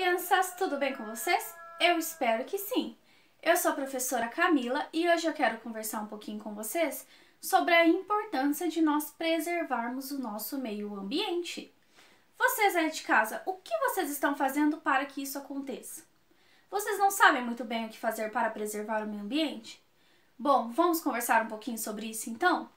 crianças, tudo bem com vocês? Eu espero que sim. Eu sou a professora Camila e hoje eu quero conversar um pouquinho com vocês sobre a importância de nós preservarmos o nosso meio ambiente. Vocês aí de casa, o que vocês estão fazendo para que isso aconteça? Vocês não sabem muito bem o que fazer para preservar o meio ambiente? Bom, vamos conversar um pouquinho sobre isso então?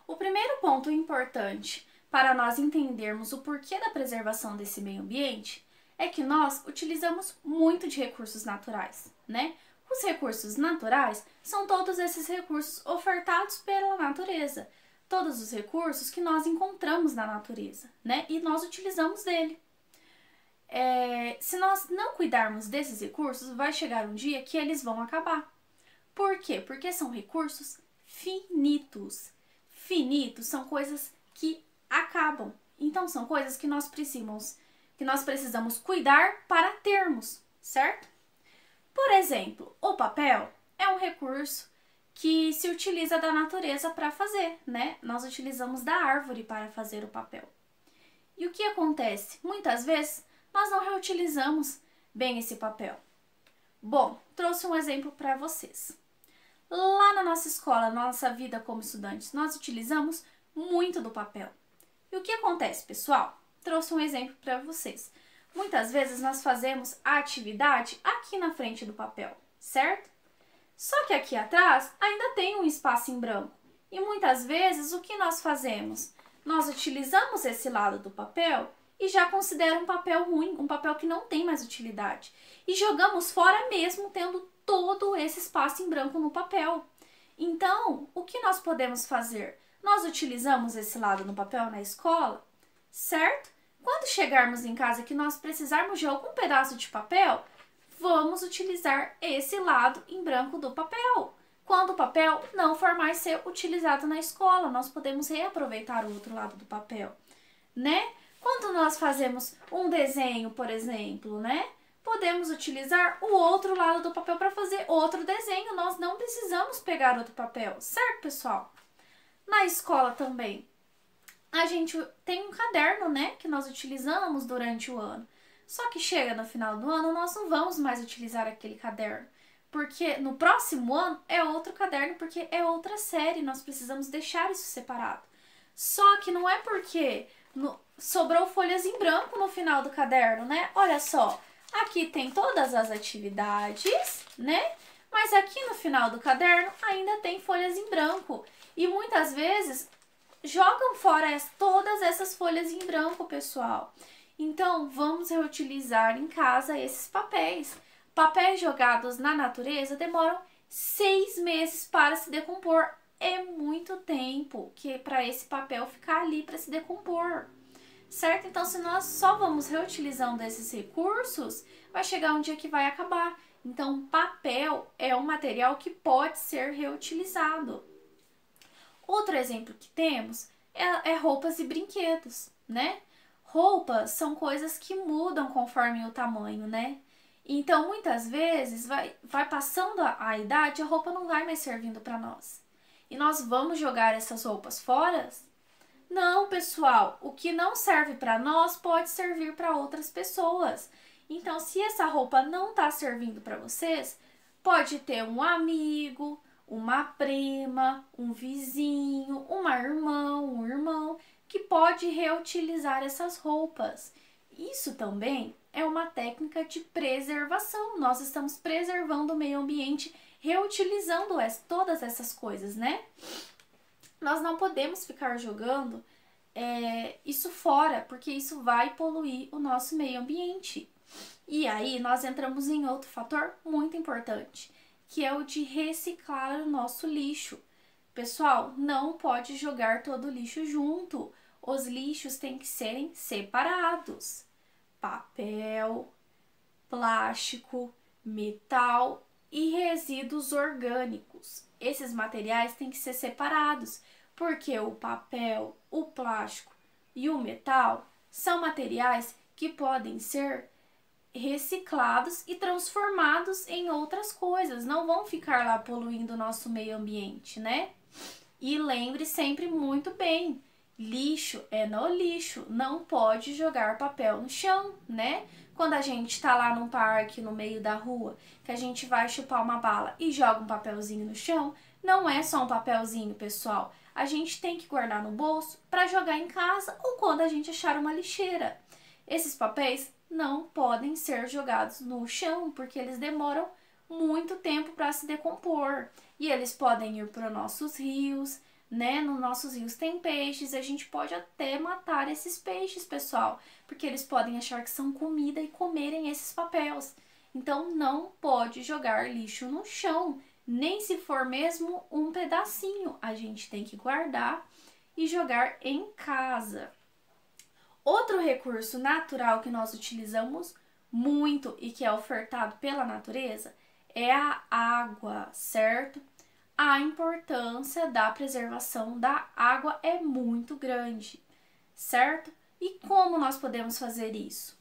O primeiro ponto importante para nós entendermos o porquê da preservação desse meio ambiente é que nós utilizamos muito de recursos naturais, né? Os recursos naturais são todos esses recursos ofertados pela natureza, todos os recursos que nós encontramos na natureza, né? E nós utilizamos dele. Se nós não cuidarmos desses recursos, vai chegar um dia que eles vão acabar. Por quê? Porque são recursos finitos. Finitos são coisas que acabam. Então, são coisas que nós precisamos cuidar para termos, certo? Por exemplo, o papel é um recurso que se utiliza da natureza para fazer, né? Nós utilizamos da árvore para fazer o papel. E o que acontece? Muitas vezes, nós não reutilizamos bem esse papel. Bom, trouxe um exemplo para vocês. Lá na nossa escola, na nossa vida como estudantes, nós utilizamos muito do papel. E o que acontece, pessoal? Trouxe um exemplo para vocês. Muitas vezes nós fazemos a atividade aqui na frente do papel, certo? Só que aqui atrás ainda tem um espaço em branco. E muitas vezes o que nós fazemos? Nós utilizamos esse lado do papel e já considera um papel ruim, um papel que não tem mais utilidade. E jogamos fora mesmo tendo todo esse espaço em branco no papel. Então, o que nós podemos fazer? Nós utilizamos esse lado no papel na escola, certo? Quando chegarmos em casa que nós precisarmos de algum pedaço de papel, vamos utilizar esse lado em branco do papel. Quando o papel não for mais ser utilizado na escola, nós podemos reaproveitar o outro lado do papel, né? Quando nós fazemos um desenho, por exemplo, né? Podemos utilizar o outro lado do papel para fazer outro desenho. Nós não precisamos pegar outro papel, certo, pessoal? Na escola também, a gente tem um caderno, né, que nós utilizamos durante o ano. Só que chega no final do ano, nós não vamos mais utilizar aquele caderno. Porque no próximo ano é outro caderno, porque é outra série, nós precisamos deixar isso separado. Só que não é porque sobrou folhas em branco no final do caderno, né? Olha só, aqui tem todas as atividades, né? Mas aqui no final do caderno ainda tem folhas em branco. E muitas vezes jogam fora todas essas folhas em branco, pessoal. Então, vamos reutilizar em casa esses papéis. Papéis jogados na natureza demoram 6 meses para se decompor. É muito tempo para esse papel ficar ali para se decompor, certo? Então, se nós só vamos reutilizando esses recursos, vai chegar um dia que vai acabar. Então, papel é um material que pode ser reutilizado. Outro exemplo que temos é roupas e brinquedos, né? Roupas são coisas que mudam conforme o tamanho, né? Então, muitas vezes, vai passando a idade, a roupa não vai mais servindo para nós. E nós vamos jogar essas roupas fora? Não, pessoal. O que não serve para nós pode servir para outras pessoas. Então, se essa roupa não está servindo para vocês, pode ter um amigo, uma prima, um vizinho, uma irmã, um irmão, que pode reutilizar essas roupas. Isso também é uma técnica de preservação. Nós estamos preservando o meio ambiente, reutilizando todas essas coisas, né? Nós não podemos ficar jogando isso fora, porque isso vai poluir o nosso meio ambiente. E aí nós entramos em outro fator muito importante, que é o de reciclar o nosso lixo. Pessoal, não pode jogar todo o lixo junto. Os lixos têm que serem separados. Papel, plástico, metal e resíduos orgânicos. Esses materiais têm que ser separados, porque o papel, o plástico e o metal são materiais que podem ser reciclados e transformados em outras coisas, não vão ficar lá poluindo o nosso meio ambiente, né? E lembre sempre muito bem Lixo é no lixo, não pode jogar papel no chão, né? Quando a gente tá lá num parque, no meio da rua, que a gente vai chupar uma bala e joga um papelzinho no chão, não é só um papelzinho, pessoal. A gente tem que guardar no bolso para jogar em casa ou quando a gente achar uma lixeira. Esses papéis não podem ser jogados no chão, porque eles demoram muito tempo para se decompor. E eles podem ir para os nossos rios, né? Nos nossos rios tem peixes, a gente pode até matar esses peixes, pessoal, porque eles podem achar que são comida e comerem esses papéis. Então não pode jogar lixo no chão, nem se for mesmo um pedacinho. A gente tem que guardar e jogar em casa. Outro recurso natural que nós utilizamos muito e que é ofertado pela natureza é a água, certo? A importância da preservação da água é muito grande, certo? E como nós podemos fazer isso?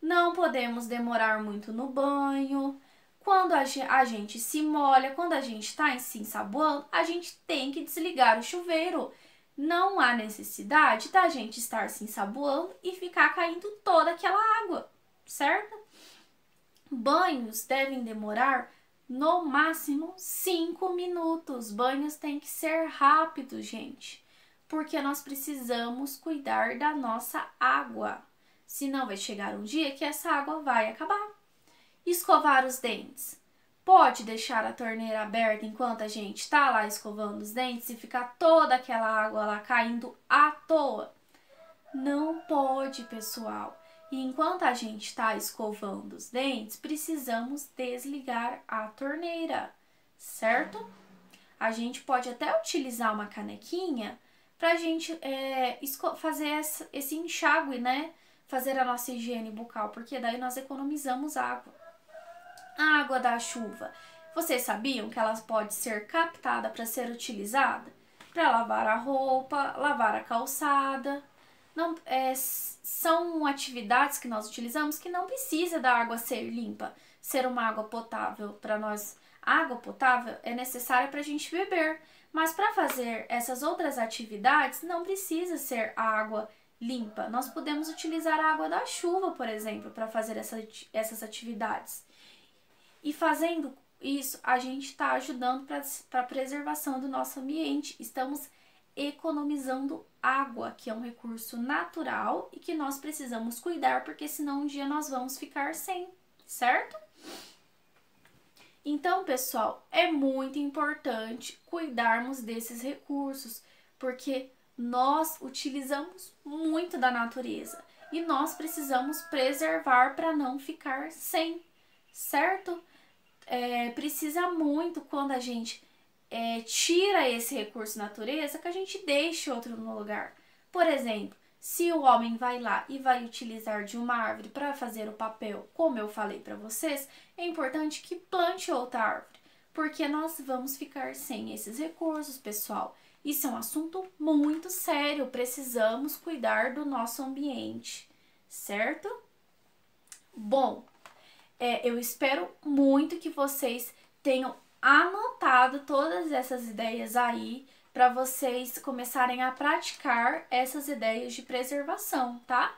Não podemos demorar muito no banho. Quando a gente se molha, quando a gente está se ensaboando, a gente tem que desligar o chuveiro. Não há necessidade da gente estar se ensaboando e ficar caindo toda aquela água, certo? Banhos devem demorar no máximo 5 minutos. Banhos têm que ser rápidos, gente, porque nós precisamos cuidar da nossa água. Senão vai chegar um dia que essa água vai acabar. Escovar os dentes. Pode deixar a torneira aberta enquanto a gente está lá escovando os dentes e ficar toda aquela água lá caindo à toa? Não pode, pessoal. E enquanto a gente está escovando os dentes, precisamos desligar a torneira, certo? A gente pode até utilizar uma canequinha para a gente fazer esse enxágue, né? Fazer a nossa higiene bucal, porque daí nós economizamos água. A água da chuva. Vocês sabiam que ela pode ser captada para ser utilizada? Para lavar a roupa, lavar a calçada. Não, são atividades que nós utilizamos que não precisa da água ser limpa, ser uma água potável para nós. A água potável é necessária para a gente beber, mas para fazer essas outras atividades não precisa ser a água limpa. Nós podemos utilizar a água da chuva, por exemplo, para fazer essas atividades. E fazendo isso, a gente está ajudando para a preservação do nosso ambiente. Estamos economizando água, que é um recurso natural e que nós precisamos cuidar, porque senão um dia nós vamos ficar sem, certo? Então, pessoal, é muito importante cuidarmos desses recursos, porque nós utilizamos muito da natureza e nós precisamos preservar para não ficar sem, certo? Precisa muito quando a gente tira esse recurso natureza que a gente deixe outro no lugar. Por exemplo, se o homem vai lá e vai utilizar de uma árvore para fazer o papel, como eu falei para vocês, é importante que plante outra árvore, porque nós vamos ficar sem esses recursos, pessoal. Isso é um assunto muito sério, precisamos cuidar do nosso ambiente, certo? Bom, eu espero muito que vocês tenham anotado todas essas ideias aí para vocês começarem a praticar essas ideias de preservação, tá?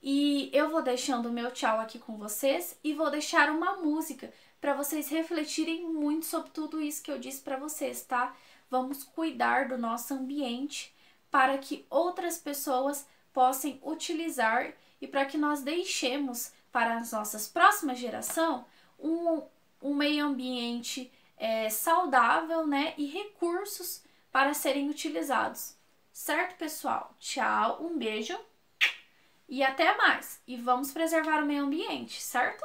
E eu vou deixando o meu tchau aqui com vocês e vou deixar uma música para vocês refletirem muito sobre tudo isso que eu disse para vocês, tá? Vamos cuidar do nosso ambiente para que outras pessoas possam utilizar e para que nós deixemos para as nossas próximas gerações um meio ambiente saudável, né? E recursos para serem utilizados. Certo, pessoal? Tchau, um beijo e até mais. E vamos preservar o meio ambiente, certo?